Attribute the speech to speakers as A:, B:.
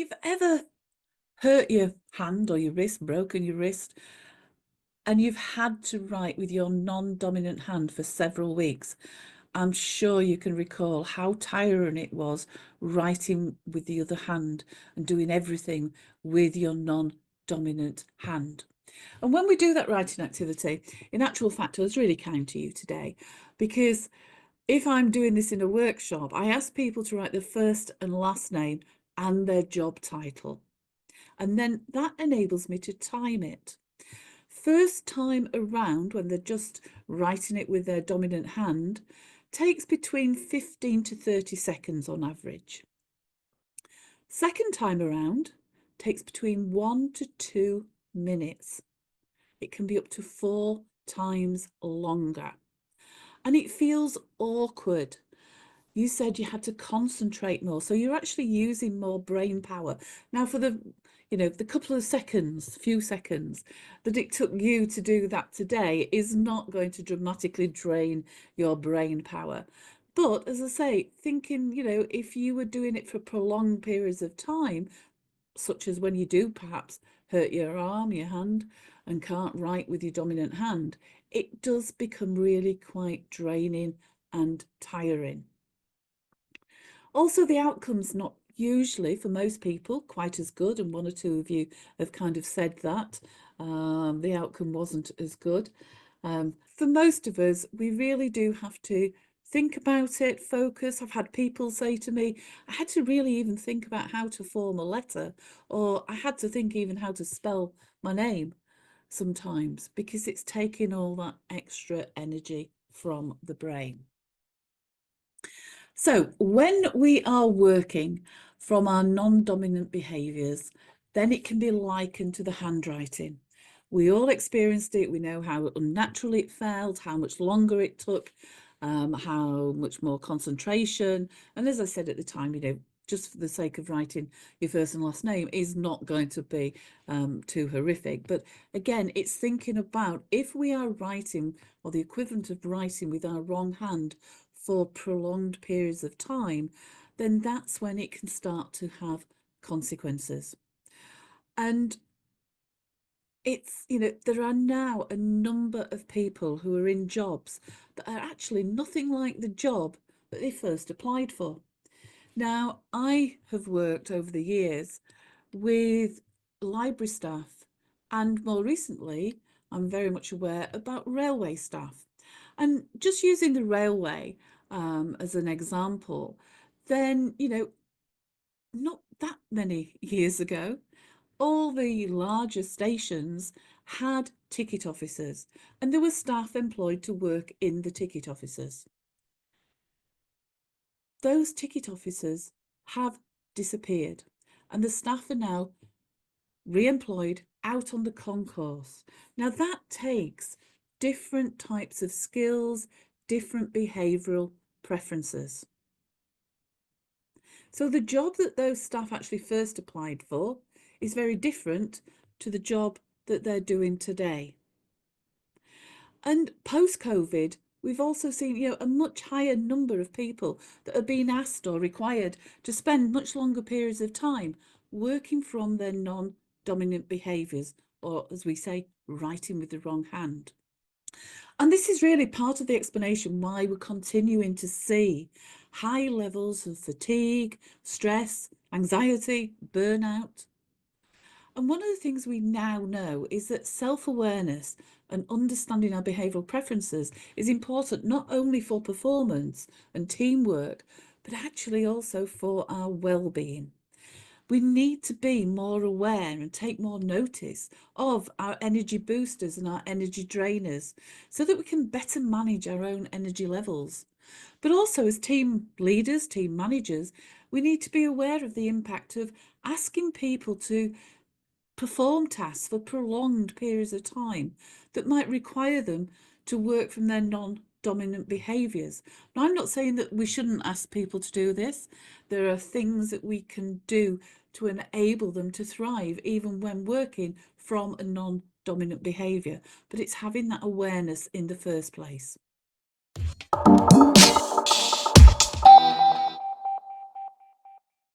A: you've ever hurt your hand or your wrist, broken your wrist, and you've had to write with your non-dominant hand for several weeks, I'm sure you can recall how tiring it was writing with the other hand and doing everything with your non-dominant hand. And when we do that writing activity, in actual fact, I was really kind to you today, because if I'm doing this in a workshop, I ask people to write their first and last name and their job title. And then that enables me to time it. First time around, when they're just writing it with their dominant hand, takes between 15 to 30 seconds on average. Second time around takes between 1 to 2 minutes. It can be up to 4 times longer. And it feels awkward. You said you had to concentrate more, so you're actually using more brain power. Now, for the couple of seconds, few seconds that it took you to do that today is not going to dramatically drain your brain power. But as I say, thinking, if you were doing it for prolonged periods of time, such as when you do perhaps hurt your arm, your hand, and can't write with your dominant hand, it does become really quite draining and tiring. Also, the outcome's not usually, for most people, quite as good, and one or two of you have kind of said that the outcome wasn't as good. For most of us, we really do have to think about it, focus. I've had people say to me, I had to really even think about how to form a letter, or I had to think even how to spell my name sometimes, because it's taking all that extra energy from the brain. So when we are working from our non-dominant behaviours, then it can be likened to the handwriting. We all experienced it. We know how unnatural it felt, how much longer it took, how much more concentration. And as I said at the time, just for the sake of writing your first and last name is not going to be too horrific. But again, it's thinking about if we are writing, or the equivalent of writing with our wrong hand for prolonged periods of time, then that's when it can start to have consequences. And it's, there are now a number of people who are in jobs that are actually nothing like the job that they first applied for. Now, I have worked over the years with library staff, and more recently, I'm very much aware about railway staff. And just using the railway as an example, then, not that many years ago, all the larger stations had ticket officers, and there were staff employed to work in the ticket offices. Those ticket officers have disappeared, and the staff are now re-employed out on the concourse. Now that takes different types of skills, different behavioural preferences. So the job that those staff actually first applied for is very different to the job that they're doing today. And post-COVID, we've also seen, a much higher number of people that are being asked or required to spend much longer periods of time working from their non-dominant behaviours, or as we say, writing with the wrong hand. And this is really part of the explanation why we're continuing to see high levels of fatigue, stress, anxiety, burnout. And one of the things we now know is that self-awareness and understanding our behavioural preferences is important not only for performance and teamwork, but actually also for our well-being. We need to be more aware and take more notice of our energy boosters and our energy drainers so that we can better manage our own energy levels. But also as team leaders, team managers, we need to be aware of the impact of asking people to perform tasks for prolonged periods of time that might require them to work from their non-dominant behaviours. Now, I'm not saying that we shouldn't ask people to do this. There are things that we can do to enable them to thrive even when working from a non-dominant behaviour, but it's having that awareness in the first place.